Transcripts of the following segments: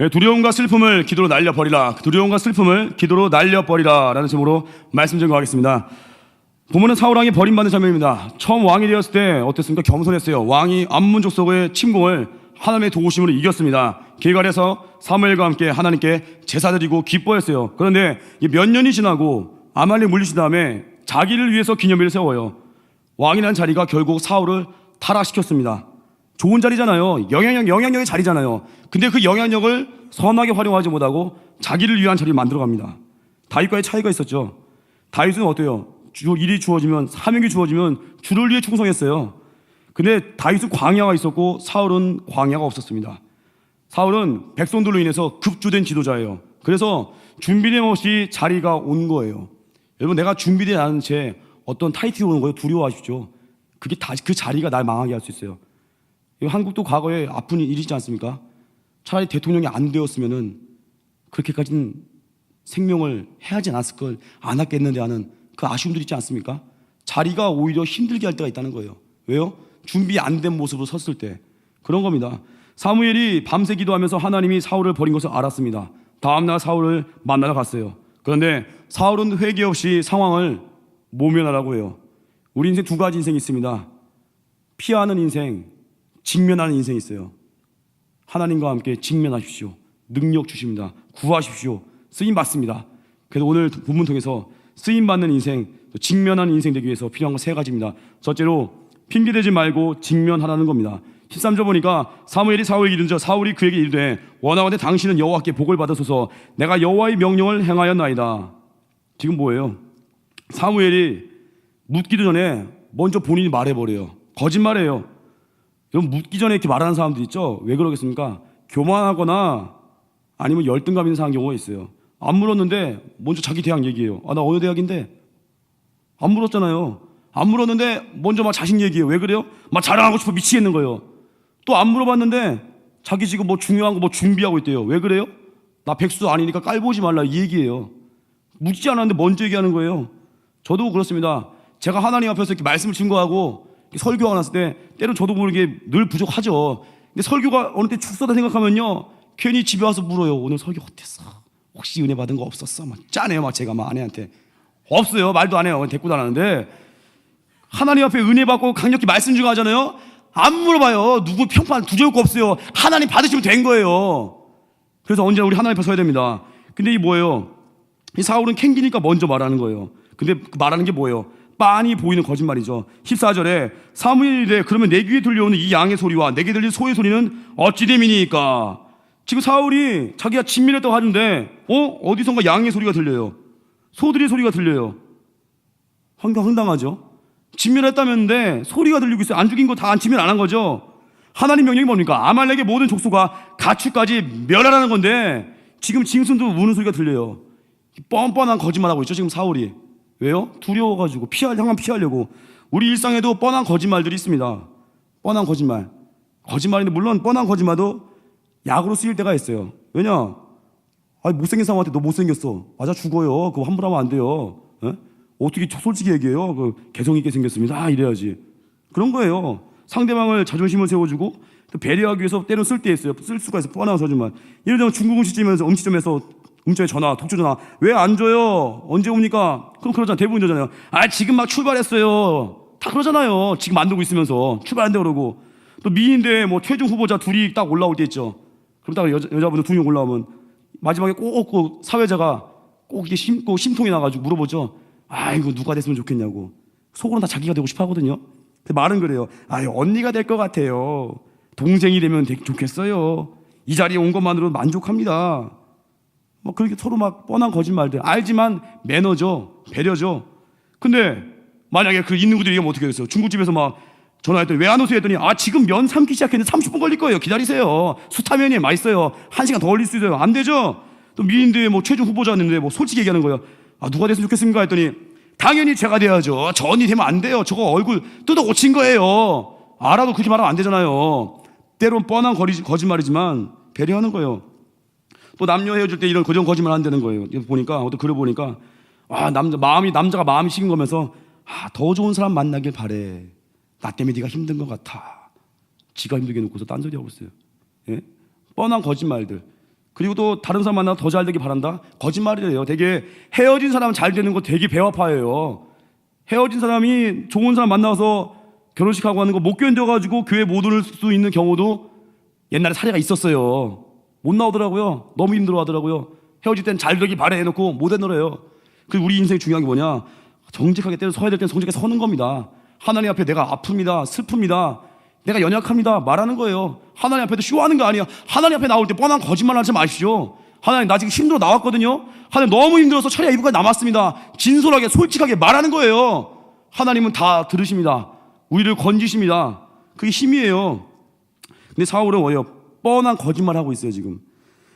예, 두려움과 슬픔을 기도로 날려버리라. 두려움과 슬픔을 기도로 날려버리라 라는 제목으로 말씀 전가하겠습니다. 본문은 사울왕이 버림받는 장면입니다. 처음 왕이 되었을 때 어땠습니까? 겸손했어요. 왕이 암몬 족속의 침공을 하나님의 도우심으로 이겼습니다. 길갈에서 사무엘과 함께 하나님께 제사드리고 기뻐했어요. 그런데 몇 년이 지나고 아말렉 물리신 다음에 자기를 위해서 기념일을 세워요. 왕이라는 자리가 결국 사울을 타락시켰습니다. 좋은 자리잖아요. 영향력의 자리잖아요. 근데 그 영향력을 선하게 활용하지 못하고 자기를 위한 자리를 만들어갑니다. 다윗과의 차이가 있었죠. 다윗은 어때요? 일이 주어지면, 사명이 주어지면 주를 위해 충성했어요. 근데 다윗은 광야가 있었고 사울은 광야가 없었습니다. 사울은 백성들로 인해서 급조된 지도자예요. 그래서 준비됨 없이 자리가 온 거예요. 여러분, 내가 준비되지 않은 채 어떤 타이틀이 오는 거예요. 두려워하십시오. 그게 다 그 자리가 날 망하게 할 수 있어요. 한국도 과거에 아픈 일이지 않습니까? 차라리 대통령이 안 되었으면은 그렇게까지는 생명을 해하지 안 했겠는데 하는 그 아쉬움들 있지 않습니까? 자리가 오히려 힘들게 할 때가 있다는 거예요. 왜요? 준비 안 된 모습으로 섰을 때 그런 겁니다. 사무엘이 밤새 기도하면서 하나님이 사울을 버린 것을 알았습니다. 다음날 사울을 만나러 갔어요. 그런데 사울은 회개 없이 상황을 모면하라고 해요. 우리 인생 두 가지 인생이 있습니다. 피하는 인생, 직면하는 인생이 있어요. 하나님과 함께 직면하십시오. 능력 주십니다. 구하십시오. 쓰임 받습니다. 그래서 오늘 본문 통해서 쓰임 받는 인생, 직면하는 인생 되기 위해서 필요한 건 세 가지입니다. 첫째로 핑계대지 말고 직면하라는 겁니다. 13절 보니까 사무엘이 사울에게 이르되 사울이 그에게 이르되 원하건대 당신은 여호와께 복을 받으소서. 내가 여호와의 명령을 행하였나이다. 지금 뭐예요? 사무엘이 묻기도 전에 먼저 본인이 말해버려요. 거짓말이에요. 여러분, 묻기 전에 이렇게 말하는 사람들 있죠? 왜 그러겠습니까? 교만하거나 아니면 열등감 있는 사람 경우가 있어요. 안 물었는데 먼저 자기 대학 얘기해요. 나 어느 대학인데? 안 물었잖아요. 안 물었는데 먼저 막 자신 얘기해요. 왜 그래요? 막 자랑하고 싶어 미치겠는 거예요. 또 안 물어봤는데 자기 지금 뭐 중요한 거 뭐 준비하고 있대요. 왜 그래요? 나 백수 아니니까 깔보지 말라 이 얘기예요. 묻지 않았는데 먼저 얘기하는 거예요. 저도 그렇습니다. 제가 하나님 앞에서 이렇게 말씀을 증거하고 설교가 났을 때 때론 저도 모르게 늘 부족하죠. 근데 설교가 어느 때 축소다 생각하면요, 괜히 집에 와서 물어요. 오늘 설교 어땠어? 혹시 은혜 받은 거 없었어? 막 짜네요. 막 제가 막 아내한테 없어요. 말도 안 해요. 대꾸도 안 하는데 하나님 앞에 은혜 받고 강력히 말씀 증거하잖아요. 안 물어봐요. 누구 평판 두려울 거 없어요. 하나님 받으시면 된 거예요. 그래서 언제나 우리 하나님 앞에 서야 됩니다. 근데 이 뭐예요? 이 사울은 캥기니까 먼저 말하는 거예요. 근데 그 말하는 게 뭐예요? 빤히 보이는 거짓말이죠. 14절에 사무엘이 이래 그러면 내 귀에 들려오는 이 양의 소리와 내게 들린 소의 소리는 어찌 됨이니까. 지금 사울이 자기가 진멸했다고 하는데 어디선가 양의 소리가 들려요. 소들의 소리가 들려요. 황당하죠. 진멸했다면데 소리가 들리고 있어요. 안 죽인 거 다 진멸 안 한 거죠. 하나님 명령이 뭡니까? 아말렉의 모든 족속과 가축까지 멸하라는 건데 지금 징순도 우는 소리가 들려요. 뻔뻔한 거짓말하고 있죠 지금 사울이. 왜요? 두려워가지고 상황 피하려고. 우리 일상에도 뻔한 거짓말들이 있습니다. 뻔한 거짓말. 거짓말인데 물론 뻔한 거짓말도 약으로 쓰일 때가 있어요. 왜냐? 못생긴 사람한테 너 못생겼어. 맞아 죽어요. 그거 함부로 하면 안 돼요. 에? 어떻게 솔직히 얘기해요? 개성 있게 생겼습니다. 이래야지. 그런 거예요. 상대방을 자존심을 세워주고 또 배려하기 위해서 때론 쓸 때 있어요. 쓸 수가 있어. 뻔한 거짓말. 예를 들면 중국 음식점에서 전화, 독주 전화. 왜 안 줘요? 언제 옵니까? 그럼 그러잖아요. 대부분 그러잖아요. 지금 막 출발했어요. 다 그러잖아요. 지금 만들고 있으면서 출발한다 그러고. 또 미인대 뭐 최종 후보자 둘이 딱 올라올 때 있죠. 그럼 딱 여자분들 두 명 올라오면 마지막에 꼭 사회자가 꼭 이게 심통이 나가지고 물어보죠. 이거 누가 됐으면 좋겠냐고. 속으로는 다 자기가 되고 싶어 하거든요. 근데 말은 그래요. 언니가 될 것 같아요. 동생이 되면 좋겠어요. 이 자리에 온 것만으로 만족합니다. 그렇게 서로 막 뻔한 거짓말들. 알지만 매너죠. 배려죠. 근데 만약에 그 있는 분들이 얘기하면 어떻게 됐어요? 중국집에서 막 전화했더니 왜 안 오세요? 했더니 지금 면 삶기 시작했는데 30분 걸릴 거예요. 기다리세요. 수타면이 맛있어요. 1시간 더 걸릴 수 있어요. 안 되죠? 또 미인대에 최종 후보자였는데 솔직히 얘기하는 거예요. 누가 됐으면 좋겠습니까? 했더니 당연히 제가 돼야죠. 저 언니 되면 안 돼요. 저거 얼굴 뜯어 고친 거예요. 알아도 그렇게 말하면 안 되잖아요. 때론 뻔한 거짓말이지만 배려하는 거예요. 또 남녀 헤어질 때 이런 그런 거짓말 안 되는 거예요. 보니까 어떤 글을 보니까 남자가 마음이 식은 거면서 더 좋은 사람 만나길 바래. 나 때문에 네가 힘든 것 같아. 지가 힘들게 놓고서 딴소리 하고 있어요. 예? 뻔한 거짓말들. 그리고 또 다른 사람 만나서 더 잘 되기 바란다? 거짓말이래요. 되게 헤어진 사람 잘 되는 거 되게 배화파예요. 헤어진 사람이 좋은 사람 만나서 결혼식하고 하는 거 못 견뎌가지고 교회 못 올 수 있는 경우도 옛날에 사례가 있었어요. 못 나오더라고요. 너무 힘들어하더라고요. 헤어질 땐 잘 되기 바래 해놓고 못 해놓으래요. 그리고 우리 인생이 중요한 게 뭐냐? 정직하게 때려 서야 될 때는 정직하게 서는 겁니다. 하나님 앞에 내가 아픕니다. 슬픕니다. 내가 연약합니다. 말하는 거예요. 하나님 앞에도 쇼하는 거 아니야. 하나님 앞에 나올 때 뻔한 거짓말 하지 마십시오. 하나님 나 지금 힘들어 나왔거든요. 하나님 너무 힘들어서 철야 이불까지 남았습니다. 진솔하게 솔직하게 말하는 거예요. 하나님은 다 들으십니다. 우리를 건지십니다. 그게 힘이에요. 근데 사울은 뭐예요? 뻔한 거짓말하고 있어요 지금.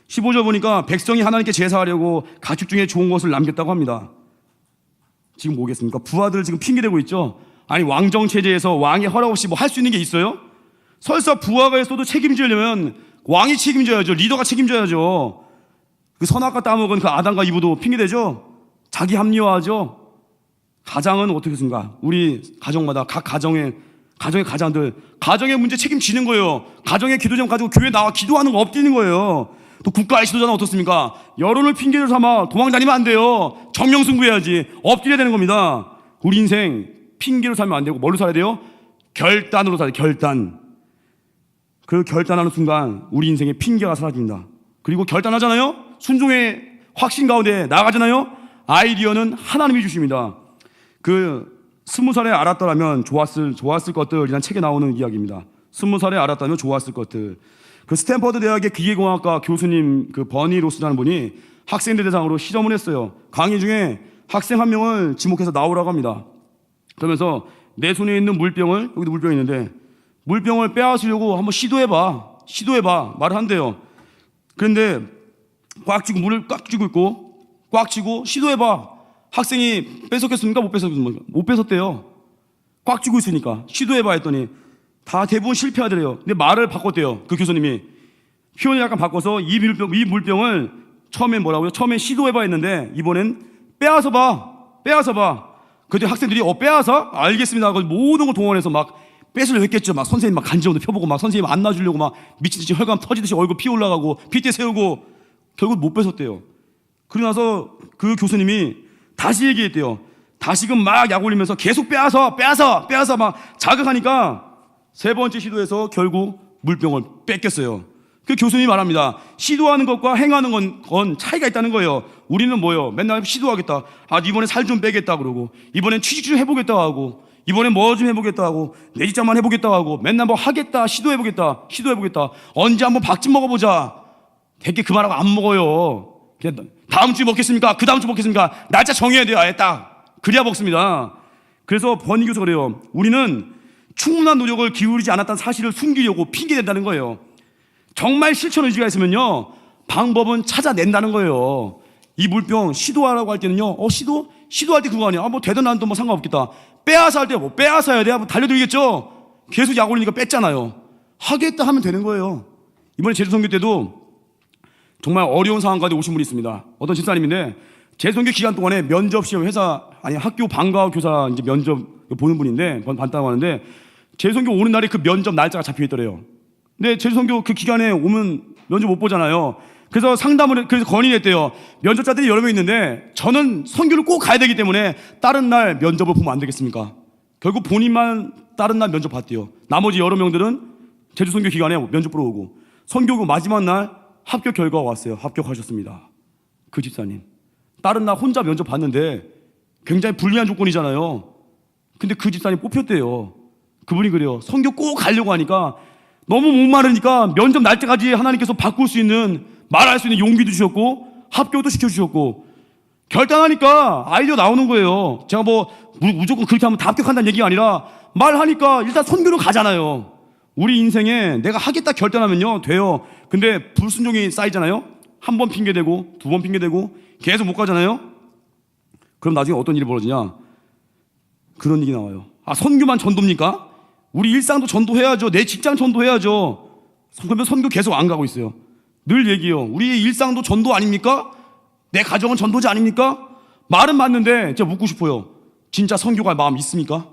15절 보니까 백성이 하나님께 제사하려고 가축 중에 좋은 것을 남겼다고 합니다. 지금 뭐겠습니까? 부하들 지금 핑계대고 있죠. 아니 왕정 체제에서 왕의 허락 없이 뭐 할 수 있는 게 있어요? 설사 부하가 있어도 책임지려면 왕이 책임져야죠. 리더가 책임져야죠. 그 선악과 따먹은 그 아담과 이브도 핑계대죠. 자기 합리화하죠. 가장은 어떻게 했습니까? 우리 가정마다 각 가정의 가장들 가정의 문제 책임지는 거예요. 가정의 기도점 가지고 교회 나와 기도하는 거 엎드리는 거예요. 또 국가의 지도자는 어떻습니까? 여론을 핑계로 삼아 도망 다니면 안 돼요. 정명승부해야지. 엎드려야 되는 겁니다. 우리 인생 핑계로 살면 안 되고 뭘로 살아야 돼요? 결단으로 살아야 돼요. 결단. 그 결단하는 순간 우리 인생의 핑계가 사라집니다. 그리고 결단하잖아요. 순종의 확신 가운데 나가잖아요. 아이디어는 하나님이 주십니다. 그 20살에 알았더라면 좋았을 것들이란 책에 나오는 이야기입니다. 20살에 알았다면 좋았을 것들. 그 스탠퍼드 대학의 기계공학과 교수님 그 버니 로스라는 분이 학생들 대상으로 실험을 했어요. 강의 중에 학생 한 명을 지목해서 나오라고 합니다. 그러면서 내 손에 있는 물병을, 여기도 물병이 있는데 물병을 빼앗으려고 한번 시도해봐 말을 한대요. 그런데 꽉 쥐고 물을 꽉 쥐고 있고 꽉 쥐고 시도해봐. 학생이 뺏었겠습니까? 못 뺏었습니까? 못 뺏었대요. 꽉 쥐고 있으니까 시도해봐 했더니 다 대부분 실패하더래요. 근데 말을 바꿨대요. 그 교수님이 표현을 약간 바꿔서 이 물병을 처음에 뭐라고요? 처음에 시도해봐 했는데 이번엔 빼앗아봐. 그때 학생들이 빼앗아? 알겠습니다. 모든 걸 동원해서 막 뺏으려고 했겠죠. 막 선생님 막 간지럼도 펴보고 막 선생님 안 놔주려고 막 미친듯이 혈관 터지듯이 얼굴 피 올라가고 핏대 세우고 결국 못 뺏었대요. 그러고 나서 그 교수님이 다시 얘기했대요. 다시금 막 약 올리면서 계속 빼앗아 막 자극하니까 세 번째 시도에서 결국 물병을 뺏겼어요. 그 교수님이 말합니다. 시도하는 것과 행하는 건 차이가 있다는 거예요. 우리는 뭐예요? 맨날 시도하겠다. 이번에 살 좀 빼겠다 그러고 이번엔 취직 좀 해보겠다 하고 이번엔 뭐 좀 해보겠다 하고 내 직장만 해보겠다 하고 맨날 뭐 하겠다 시도해보겠다 언제 한번 밥 좀 먹어보자. 되게 그만하고 안 먹어요. 그냥 다음 주에 먹겠습니까? 그 다음 주 먹겠습니까? 날짜 정해야 돼요. 아예 딱 그래야 먹습니다. 그래서 버니 교수가 그래요. 우리는 충분한 노력을 기울이지 않았다는 사실을 숨기려고 핑계댄다는 거예요. 정말 실천 의지가 있으면요 방법은 찾아낸다는 거예요. 이 물병 시도하라고 할 때는요 시도할 때 그거 아니야. 뭐 되든 안 되든 뭐 상관없겠다. 빼앗아 할 때 뭐 빼앗아야 돼. 한번 달려들겠죠. 계속 약 올리니까 뺐잖아요. 하겠다 하면 되는 거예요. 이번에 제주선교 때도 정말 어려운 상황 가운데 오신 분이 있습니다. 어떤 집사님인데 제주선교 기간 동안에 면접 시험 학교 방과후 교사 이제 면접 보는 분인데 봤다고 하는데 제주선교 오는 날에 그 면접 날짜가 잡혀 있더래요. 근데 제주선교 그 기간에 오면 면접 못 보잖아요. 그래서 그래서 건의를 했대요. 면접자들이 여러 명 있는데 저는 선교를 꼭 가야 되기 때문에 다른 날 면접을 보면 안 되겠습니까? 결국 본인만 다른 날 면접 봤대요. 나머지 여러 명들은 제주선교 기간에 면접 보러 오고 선교고 마지막 날 합격 결과가 왔어요. 합격하셨습니다. 그 집사님. 다른 날 혼자 면접 봤는데 굉장히 불리한 조건이잖아요. 근데 그 집사님 뽑혔대요. 그분이 그래요. 선교 꼭 가려고 하니까 너무 목마르니까 면접 날 때까지 하나님께서 바꿀 수 있는 말할 수 있는 용기도 주셨고 합격도 시켜주셨고 결단하니까 아이디어 나오는 거예요. 제가 뭐 무조건 그렇게 하면 다 합격한다는 얘기가 아니라 말하니까 일단 선교로 가잖아요. 우리 인생에 내가 하겠다 결단하면요 돼요. 근데 불순종이 쌓이잖아요. 한 번 핑계대고 두 번 핑계대고 계속 못 가잖아요. 그럼 나중에 어떤 일이 벌어지냐? 그런 얘기 나와요. 선교만 전도입니까? 우리 일상도 전도해야죠. 내 직장 전도해야죠. 그러면 선교 계속 안 가고 있어요. 늘 얘기해요. 우리 일상도 전도 아닙니까? 내 가정은 전도지 아닙니까? 말은 맞는데 제가 묻고 싶어요. 진짜 선교갈 마음 있습니까?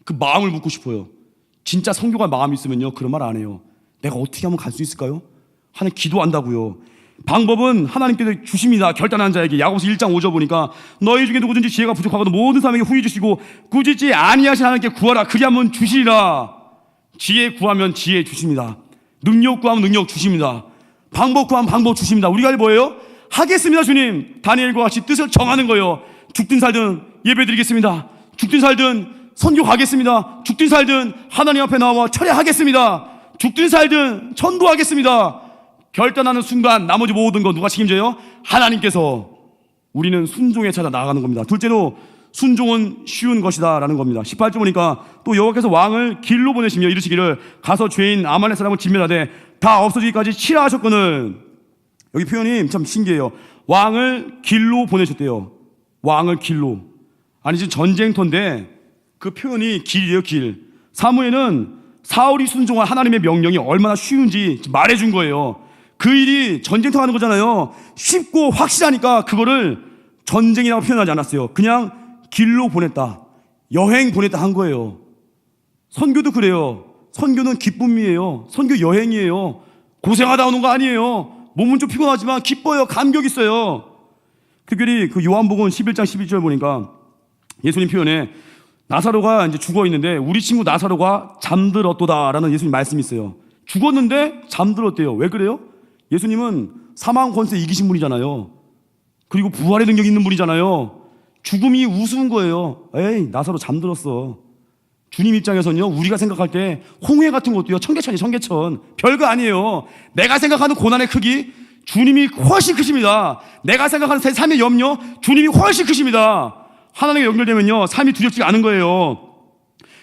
그 마음을 묻고 싶어요. 진짜 선교갈 마음이 있으면요 그런 말 안 해요. 내가 어떻게 하면 갈 수 있을까요? 하는 기도한다고요. 방법은 하나님께서 주십니다. 결단한 자에게. 야고보서 1장 5절 보니까 너희 중에 누구든지 지혜가 부족하거든 모든 사람에게 후히 주시고 꾸짖지 아니하신 하나님께 구하라 그리하면 주시리라. 지혜 구하면 지혜 주십니다. 능력 구하면 능력 주십니다. 방법 구하면 방법 주십니다. 우리가 뭐예요? 하겠습니다 주님. 다니엘과 같이 뜻을 정하는 거예요. 죽든 살든 예배드리겠습니다. 죽든 살든 선교 가겠습니다. 죽든 살든 하나님 앞에 나와 철회하겠습니다. 죽든 살든 전도하겠습니다. 결단하는 순간 나머지 모든 거 누가 책임져요? 하나님께서. 우리는 순종에 찾아 나아가는 겁니다. 둘째로 순종은 쉬운 것이다 라는 겁니다. 18절 보니까 또 여호와께서 왕을 길로 보내시며 이르시기를 가서 죄인 아말렉 사람을 진멸하되 다 없어지기까지 치라 하셨거늘. 여기 표현이 참 신기해요. 왕을 길로 보내셨대요. 왕을 길로. 아니 지금 전쟁터인데 그 표현이 길이에요. 길. 사무엘은 사울이 순종한 하나님의 명령이 얼마나 쉬운지 말해준 거예요. 그 일이 전쟁터 가는 거잖아요. 쉽고 확실하니까 그거를 전쟁이라고 표현하지 않았어요. 그냥 길로 보냈다, 여행 보냈다 한 거예요. 선교도 그래요. 선교는 기쁨이에요. 선교 여행이에요. 고생하다 오는 거 아니에요. 몸은 좀 피곤하지만 기뻐요. 감격 있어요. 특별히 그 요한복음 11장 11절 보니까 예수님 표현에 나사로가 이제 죽어 있는데 우리 친구 나사로가 잠들었도다라는 예수님 말씀이 있어요. 죽었는데 잠들었대요. 왜 그래요? 예수님은 사망 권세 이기신 분이잖아요. 그리고 부활의 능력 있는 분이잖아요. 죽음이 우스운 거예요. 에이, 나사로 잠들었어. 주님 입장에서는요, 우리가 생각할 때 홍해 같은 것도요, 청계천이 청계천. 별거 아니에요. 내가 생각하는 고난의 크기, 주님이 훨씬 크십니다. 내가 생각하는 삶의 염려, 주님이 훨씬 크십니다. 하나님과 연결되면요, 삶이 두렵지가 않은 거예요.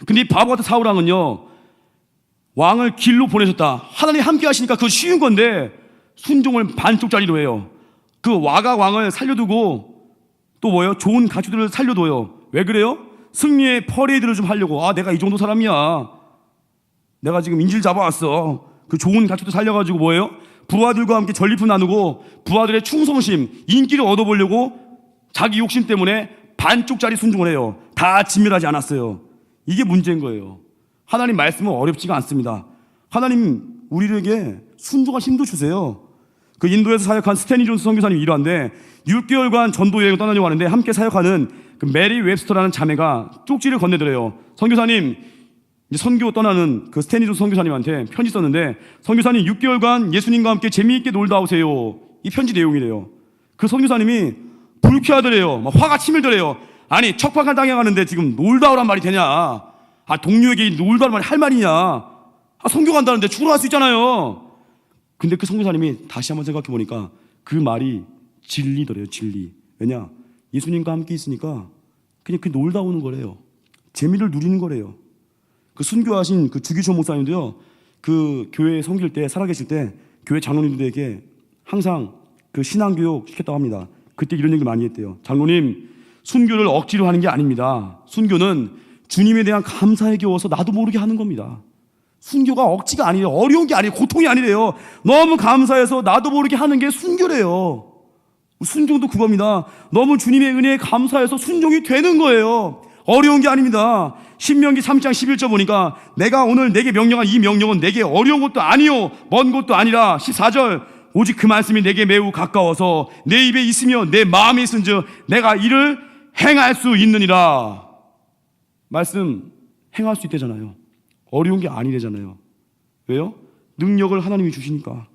근데 이 바보 같은 사울왕은요, 왕을 길로 보내셨다. 하나님이 함께 하시니까 그거 쉬운 건데 순종을 반쪽짜리로 해요. 그 와가 왕을 살려두고 또 뭐예요? 좋은 가축들을 살려둬요. 왜 그래요? 승리의 퍼레이드를 좀 하려고. 아, 내가 이 정도 사람이야. 내가 지금 인질 잡아왔어. 그 좋은 가축들 살려가지고 뭐예요? 부하들과 함께 전리품 나누고 부하들의 충성심, 인기를 얻어보려고 자기 욕심 때문에 반쪽짜리 순종을 해요. 다 진멸하지 않았어요. 이게 문제인 거예요. 하나님 말씀은 어렵지가 않습니다. 하나님 우리에게 순종할 힘도 주세요. 그 인도에서 사역한 스탠리 존스 선교사님이 이러한데 6개월간 전도 여행을 떠나려고 하는데 함께 사역하는 그 메리 웹스터라는 자매가 쪽지를 건네드려요. 선교사님, 이제 선교 떠나는 그 스탠리 존스 선교사님한테 편지 썼는데 선교사님 6개월간 예수님과 함께 재미있게 놀다 오세요. 이 편지 내용이래요. 그 선교사님이 불쾌하더래요. 막 화가 치밀더래요. 아니 척박한 땅에 가는데 지금 놀다 오란 말이 되냐? 아 동료에게 놀다 오란 말이 할 말이냐? 아 선교 간다는데 죽으러 갈 수 있잖아요. 근데 그 선교사님이 다시 한번 생각해 보니까 그 말이 진리더래요. 진리. 왜냐? 예수님과 함께 있으니까 그냥 그 놀다 오는 거래요. 재미를 누리는 거래요. 그 순교하신 그 주기초 목사님도요, 그 교회 섬길 때, 살아계실 때 교회 장로님들에게 항상 그 신앙교육 시켰다고 합니다. 그때 이런 얘기 많이 했대요. 장로님, 순교를 억지로 하는 게 아닙니다. 순교는 주님에 대한 감사에 겨워서 나도 모르게 하는 겁니다. 순교가 억지가 아니에요. 어려운 게 아니에요. 고통이 아니래요. 너무 감사해서 나도 모르게 하는 게 순교래요. 순종도 그겁니다. 너무 주님의 은혜에 감사해서 순종이 되는 거예요. 어려운 게 아닙니다. 신명기 3장 11절 보니까 내가 오늘 내게 명령한 이 명령은 내게 어려운 것도 아니요 먼 것도 아니라 14절 오직 그 말씀이 내게 매우 가까워서 내 입에 있으며 내 마음에 있은즉 내가 이를 행할 수 있느니라. 말씀 행할 수 있대잖아요. 어려운 게 아니래잖아요. 왜요? 능력을 하나님이 주시니까.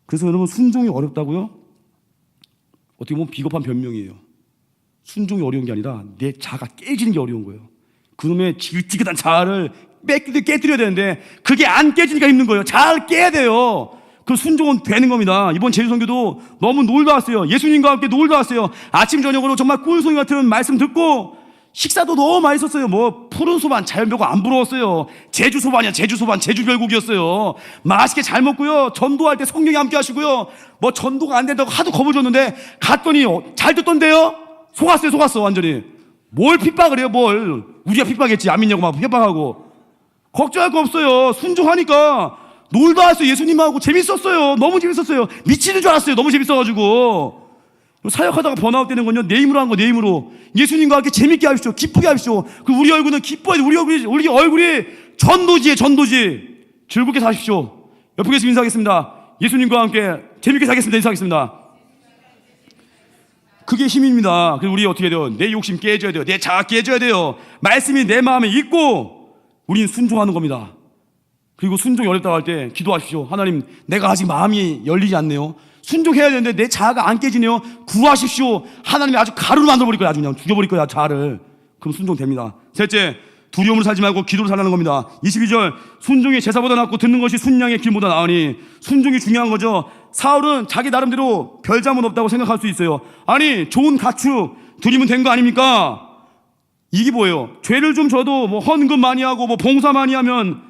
그래서 여러분 순종이 어렵다고요? 어떻게 보면 비겁한 변명이에요. 순종이 어려운 게 아니라 내 자아가 깨지는 게 어려운 거예요. 그놈의 지긋지긋한 자아를 깨뜨려야 되는데 그게 안 깨지니까 힘든 거예요. 자아를 깨야 돼요. 그 순종은 되는 겁니다. 이번 제주선교도 너무 놀다 왔어요. 예수님과 함께 놀다 왔어요. 아침 저녁으로 정말 꿀송이 같은 말씀 듣고 식사도 너무 맛있었어요. 뭐 푸른 소반 자연별거 안 부러웠어요. 제주 소반이야. 제주 소반 제주 별곡이었어요. 맛있게 잘 먹고요. 전도할 때 성령이 함께 하시고요. 뭐 전도가 안 된다고 하도 겁을 줬는데 갔더니 잘 듣던데요. 속았어 완전히. 뭘 핍박을 해요. 뭘 우리가 핍박했지. 안 믿냐고 막 핍박하고. 걱정할 거 없어요. 순종하니까 놀다 왔어요. 예수님하고 재밌었어요. 너무 재밌었어요. 미치는 줄 알았어요. 너무 재밌어가지고. 사역하다가 번아웃 되는 건요, 내 힘으로 한 거, 내 힘으로. 예수님과 함께 재밌게 하십시오. 기쁘게 하십시오. 그 우리 얼굴은 기뻐야 돼. 우리 얼굴이 전도지에 전도지. 즐겁게 사십시오. 옆에 계시면 인사하겠습니다. 예수님과 함께 재밌게 살겠습니다. 인사하겠습니다. 그게 힘입니다. 그래서 우리 어떻게 돼요? 내 욕심 깨져야 돼요. 내 자아 깨져야 돼요. 말씀이 내 마음에 있고 우린 순종하는 겁니다. 그리고 순종이 어렵다고 할 때 기도하십시오. 하나님, 내가 아직 마음이 열리지 않네요. 순종해야 되는데 내 자아가 안 깨지네요. 구하십시오. 하나님이 아주 가루로 만들어버릴 거야. 아주 그냥 죽여버릴 거야, 자아를. 그럼 순종됩니다. 셋째, 두려움을 살지 말고 기도를 살라는 겁니다. 22절, 순종이 제사보다 낫고 듣는 것이 순양의 길보다 나으니. 순종이 중요한 거죠. 사울은 자기 나름대로 별 잘못 없다고 생각할 수 있어요. 아니, 좋은 가축 드리면 된 거 아닙니까? 이게 뭐예요? 죄를 좀 져도 뭐 헌금 많이 하고 뭐 봉사 많이 하면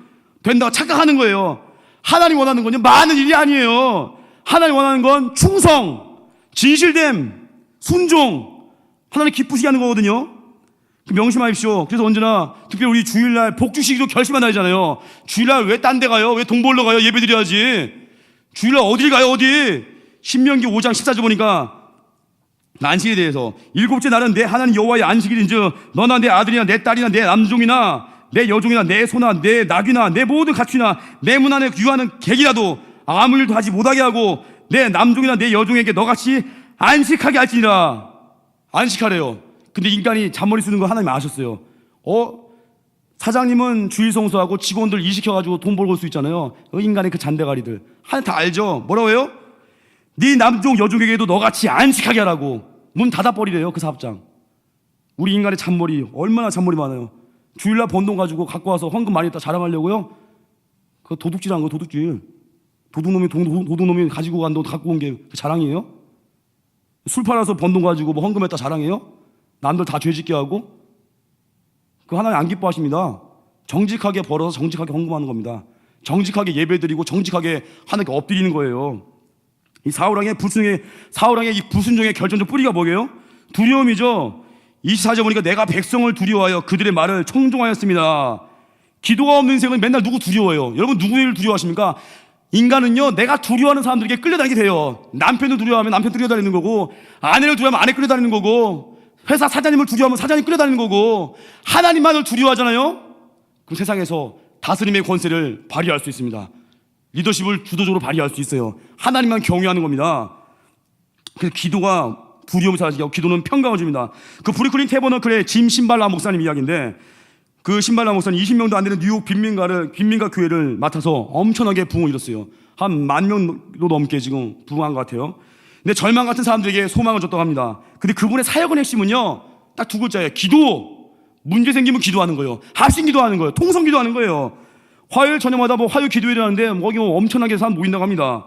된다고 착각하는 거예요. 하나님 원하는 건요, 많은 일이 아니에요. 하나님 원하는 건 충성, 진실됨, 순종. 하나님 기쁘시게 하는 거거든요. 명심하십시오. 그래서 언제나 특별히 우리 주일날 복주시기도 결심한 날이잖아요. 주일날 왜 딴 데 가요? 왜 돈 벌러 가요? 예배 드려야지. 주일날 어딜 가요? 어디? 신명기 5장 14절 보니까 안식에 대해서 일곱째 날은 내 하나님 여호와의 안식일인즉 너나 내 아들이나 내 딸이나 내 남종이나 내 여종이나 내 소나 내 낙이나 내 모든 가축이나 내 문 안에 유하는 객이라도 아무 일도 하지 못하게 하고 내 남종이나 내 여종에게 너같이 안식하게 할지니라. 안식하래요. 근데 인간이 잔머리 쓰는 거 하나님 아셨어요. 사장님은 주일 성수하고 직원들 일 시켜가지고 돈 벌고 올 수 있잖아요. 인간의 그 잔대가리들 하나님 다 알죠. 뭐라고 해요? 네 남종 여종에게도 너같이 안식하게 하라고. 문 닫아버리래요. 그 사업장. 우리 인간의 잔머리 얼마나 잔머리 많아요. 주일날 번 돈 가지고 갖고 와서 헌금 많이 했다 자랑하려고요. 그 도둑질한 거. 도둑질. 도둑놈이 가지고 간 돈 갖고 온 게 자랑이에요? 술 팔아서 번 돈 가지고 뭐 헌금했다 자랑해요? 남들 다 죄짓게 하고? 그 하나님 안 기뻐하십니다. 정직하게 벌어서 정직하게 헌금하는 겁니다. 정직하게 예배드리고 정직하게 하나님께 엎드리는 거예요. 이 사울왕의 이 불순종의 결정적 뿌리가 뭐예요? 두려움이죠. 24절 보니까 내가 백성을 두려워하여 그들의 말을 청종하였습니다. 기도가 없는 인생은 맨날 누구 두려워해요? 여러분 누구를 두려워하십니까? 인간은요, 내가 두려워하는 사람들에게 끌려다니게 돼요. 남편을 두려워하면 남편 끌려다니는 거고, 아내를 두려워하면 아내 끌려다니는 거고, 회사 사장님을 두려워하면 사장님 끌려다니는 거고, 하나님만을 두려워하잖아요? 그럼 세상에서 다스림의 권세를 발휘할 수 있습니다. 리더십을 주도적으로 발휘할 수 있어요. 하나님만 경외하는 겁니다. 그래서 기도가 두려움을 사라지게 하고 기도는 평강을 줍니다. 그 브루클린 태버너클의 짐 신발라 목사님 이야기인데, 그 신발라 목사님 20명도 안 되는 뉴욕 빈민가 교회를 맡아서 엄청나게 부흥을 이뤘어요. 한 10,000명도 넘게 지금 부흥한 것 같아요. 근데 절망 같은 사람들에게 소망을 줬다고 합니다. 근데 그분의 사역의 핵심은요, 딱 두 글자예요. 기도. 문제 생기면 기도하는 거예요. 합심 기도하는 거예요. 통성 기도하는 거예요. 화요일 저녁마다 뭐 화요 기도회를 하는데 거기 엄청나게 사람 모인다고 합니다.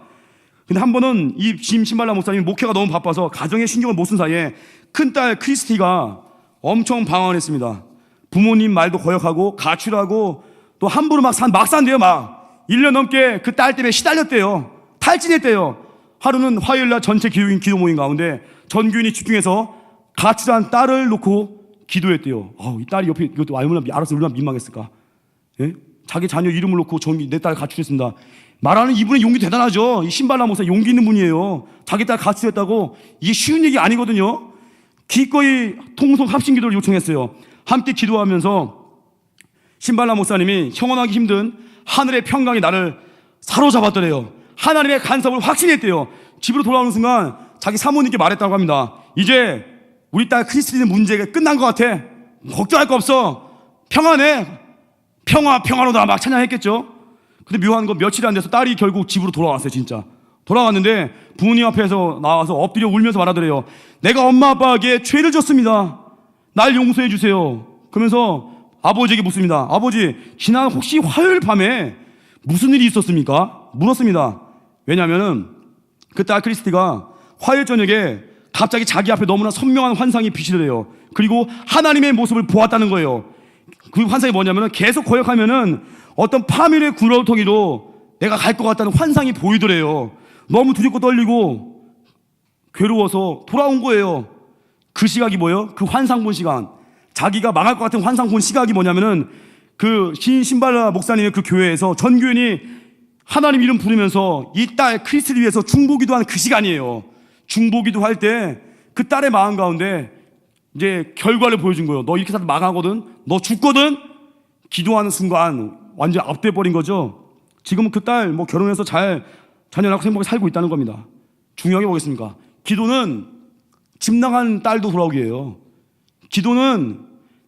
근데 한 번은 이 짐 신발라 목사님이 목회가 너무 바빠서 가정에 신경을 못 쓴 사이에 큰딸 크리스티가 엄청 방황했습니다. 부모님 말도 거역하고 가출하고 또 함부로 막 산대요. 막 1년 넘게 그 딸 때문에 시달렸대요. 탈진했대요. 하루는 화요일날 전체 교인 기도 모임 가운데 전 교인이 집중해서 가출한 딸을 놓고 기도했대요. 이 딸이 옆에 이것도 얼마나 민망했을까. 예? 자기 자녀 이름을 놓고 내 딸 가출했습니다. 말하는 이분의 용기 대단하죠. 이 신발라 목사 용기 있는 분이에요. 자기 딸 가출했다고. 이게 쉬운 얘기 아니거든요. 기꺼이 통성 합심 기도를 요청했어요. 함께 기도하면서 신발라 목사님이 형언하기 힘든 하늘의 평강이 나를 사로잡았더래요. 하나님의 간섭을 확신했대요. 집으로 돌아오는 순간 자기 사모님께 말했다고 합니다. 이제 우리 딸 크리스티는 문제가 끝난 것 같아. 걱정할 거 없어. 평안해. 평화로다 막 찬양했겠죠. 근데 묘한 건 며칠이 안 돼서 딸이 결국 집으로 돌아왔어요. 진짜 돌아왔는데 부모님 앞에서 나와서 엎드려 울면서 말하더래요. 내가 엄마 아빠에게 죄를 졌습니다. 날 용서해 주세요. 그러면서 아버지에게 묻습니다. 아버지, 지난 혹시 화요일 밤에 무슨 일이 있었습니까? 물었습니다. 왜냐하면은 그 딸 크리스티가 화요일 저녁에 갑자기 자기 앞에 너무나 선명한 환상이 비치더래요. 그리고 하나님의 모습을 보았다는 거예요. 그 환상이 뭐냐면은 계속 거역하면은 어떤 파멸의 구렁텅이로 내가 갈 것 같다는 환상이 보이더래요. 너무 두렵고 떨리고 괴로워서 돌아온 거예요. 그 시각이 뭐예요? 그 환상 본 시간. 자기가 망할 것 같은 환상 본 시각이 뭐냐면은 그 신발라 목사님의 그 교회에서 전 교인이 하나님 이름 부르면서 이 딸 크리스를 위해서 중보기도 하는 그 시간이에요. 중보기도 할 때 그 딸의 마음 가운데 이제 결과를 보여준 거예요. 너 이렇게 살다 망하거든. 너 죽거든. 기도하는 순간 완전 압돼버린 거죠. 지금은 그 딸 뭐 결혼해서 잘 자녀 낳고 행복하게 살고 있다는 겁니다. 중요하게 보겠습니까? 기도는 집 나간 딸도 돌아오기예요. 기도는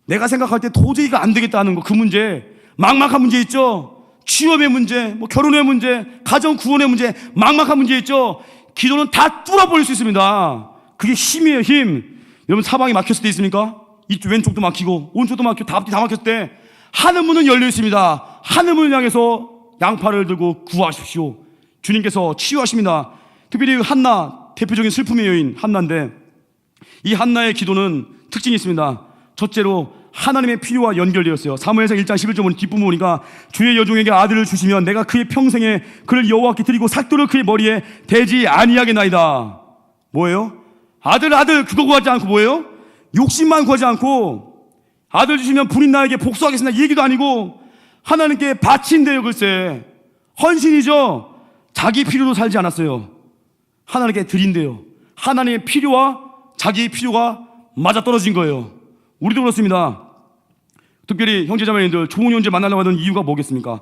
내가 생각할 때 도저히가 안 되겠다는 거, 그 문제, 막막한 문제 있죠. 취업의 문제, 뭐 결혼의 문제, 가정 구원의 문제, 막막한 문제 있죠. 기도는 다 뚫어버릴 수 있습니다. 그게 힘이에요, 힘. 여러분 사방이 막혔을 때 있습니까? 이쪽 왼쪽도 막히고 오른쪽도 막히고 다 막혔을 때 하늘 문은 열려 있습니다. 하늘 문을 향해서 양팔을 들고 구하십시오. 주님께서 치유하십니다. 특별히 한나, 대표적인 슬픔의 여인 한나인데, 이 한나의 기도는 특징이 있습니다. 첫째로 하나님의 필요와 연결되었어요. 사무엘상 1장 11절 보니 뒷부분 보니까 주의 여종에게 아들을 주시면 내가 그의 평생에 그를 여호와께 드리고 삭도를 그의 머리에 대지 아니하겠나이다. 뭐예요? 아들 그거 구하지 않고 뭐예요? 욕심만 구하지 않고 아들 주시면 불인 나에게 복수하겠습니다 이 얘기도 아니고 하나님께 바친대요. 글쎄 헌신이죠. 자기 필요로 살지 않았어요. 하나님께 드린대요. 하나님의 필요와 자기의 필요가 맞아떨어진 거예요. 우리도 그렇습니다. 특별히 형제자매님들 좋은 형제 만나려고 하던 이유가 뭐겠습니까?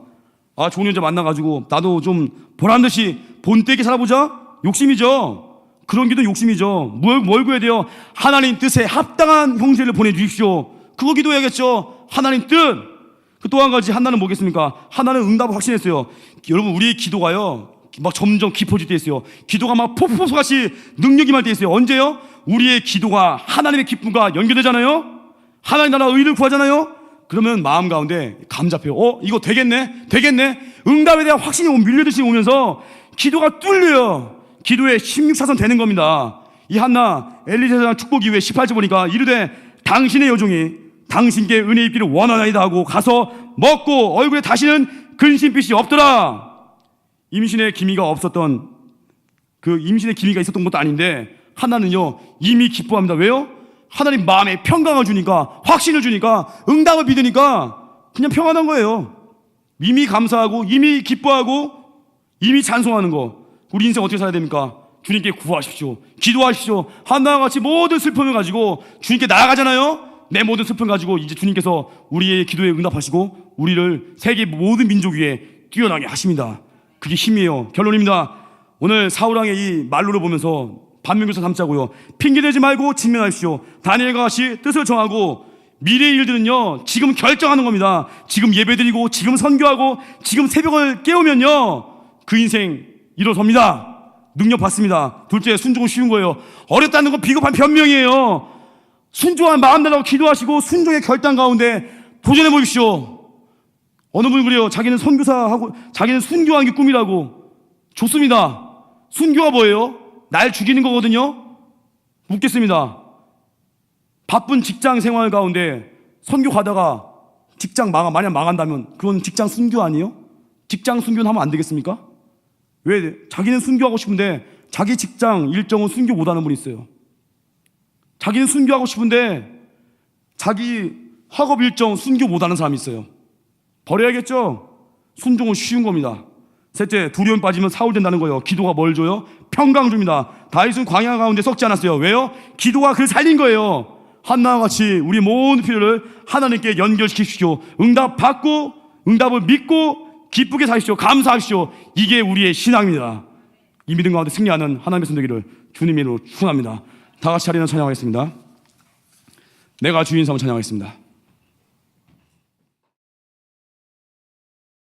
아, 좋은 형제 만나가지고 나도 좀 보란듯이 본때게 살아보자? 욕심이죠. 그런 기도 욕심이죠. 뭘 구해야 돼요? 하나님 뜻에 합당한 형제를 보내주십시오. 그거 기도해야겠죠. 하나님 뜻. 또 한 가지 한나는 뭐겠습니까? 하나는 응답을 확신했어요. 여러분 우리의 기도가요 막 점점 깊어질 때 있어요. 기도가 막 폭포수같이 능력이 말 때 있어요. 언제요? 우리의 기도가 하나님의 기쁨과 연결되잖아요. 하나님 나라 의를 구하잖아요. 그러면 마음 가운데 감 잡혀요. 이거 되겠네. 응답에 대한 확신이 밀려듯이 오면서 기도가 뚫려요. 기도의 16차선 되는 겁니다. 이 한나 엘리사장 축복 이후에 18절 보니까 이르되 당신의 여종이 당신께 은혜 입기를 원하나이다 하고 가서 먹고 얼굴에 다시는 근심빛이 없더라. 임신의 기미가 없었던, 그 임신의 기미가 있었던 것도 아닌데 한나는요 이미 기뻐합니다. 왜요? 하나님 마음에 평강을 주니까, 확신을 주니까, 응답을 믿으니까 그냥 평안한 거예요. 이미 감사하고 이미 기뻐하고 이미 찬송하는 거. 우리 인생 어떻게 살아야 됩니까? 주님께 구하십시오. 기도하십시오. 한나와 같이 모든 슬픔을 가지고 주님께 나아가잖아요. 내 모든 슬픔 가지고 이제 주님께서 우리의 기도에 응답하시고 우리를 세계 모든 민족 위에 뛰어나게 하십니다. 그게 힘이에요. 결론입니다. 오늘 사울왕의 이 말로를 보면서 반면교사 삼자고요. 핑계대지 말고 직면하십시오. 다니엘과 같이 뜻을 정하고 미래의 일들은요 지금 결정하는 겁니다. 지금 예배드리고 지금 선교하고 지금 새벽을 깨우면요 그 인생 일어섭니다. 능력 받습니다. 둘째, 순종은 쉬운 거예요. 어렵다는 건 비겁한 변명이에요. 순종한 마음 달라고 기도하시고 순종의 결단 가운데 도전해 보십시오. 어느 분이 그래요. 자기는 선교사하고 자기는 순교하는 게 꿈이라고. 좋습니다. 순교가 뭐예요? 날 죽이는 거거든요. 묻겠습니다. 바쁜 직장 생활 가운데 선교 가다가 직장 만약 망한다면 그건 직장 순교 아니에요? 직장 순교는 하면 안 되겠습니까? 왜? 자기는 순교하고 싶은데 자기 직장 일정은 순교 못하는 분이 있어요. 자기는 순교하고 싶은데 자기 학업 일정 순교 못하는 사람이 있어요. 버려야겠죠? 순종은 쉬운 겁니다. 셋째, 두려움 빠지면 사울 된다는 거예요. 기도가 뭘 줘요? 평강 줍니다. 다윗은 광야 가운데 썩지 않았어요. 왜요? 기도가 그를 살린 거예요. 한나와 같이 우리 모든 필요를 하나님께 연결시키십시오. 응답 받고 응답을 믿고 기쁘게 사십시오. 감사하십시오. 이게 우리의 신앙입니다. 이 믿음 가운데 승리하는 하나님의 손 되기를 주님 이름으로 축원합니다. 다 같이 자리는 찬양하겠습니다. 내가 주인 삼을 찬양하겠습니다.